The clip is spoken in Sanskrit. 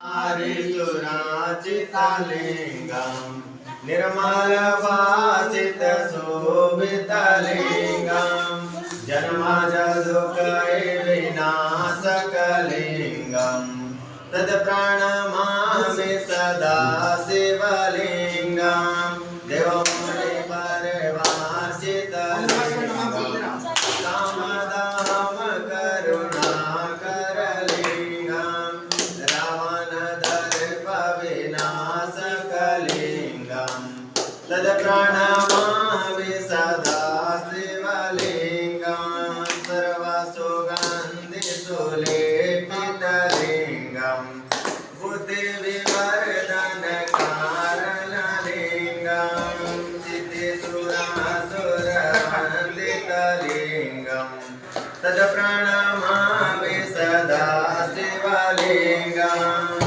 आरिसुराचितलिङ्गं निर्मलभासितशोभितलिङ्गं जन्मजदुःखविनाशकलिङ्गं तत्प्रणमामि सदा शिवलिङ्गं देवमुनिपरिवासितलिङ्गं कामदाहं करुणाकरलिङ्गं रावणदर्पविनाशकलिङ्गं तत्प्रणमामि सदा शिवलिङ्गं सर्वसुगन्धिसुलेपितलिङ्गं बुद्धिविवर्जितलिङ्गं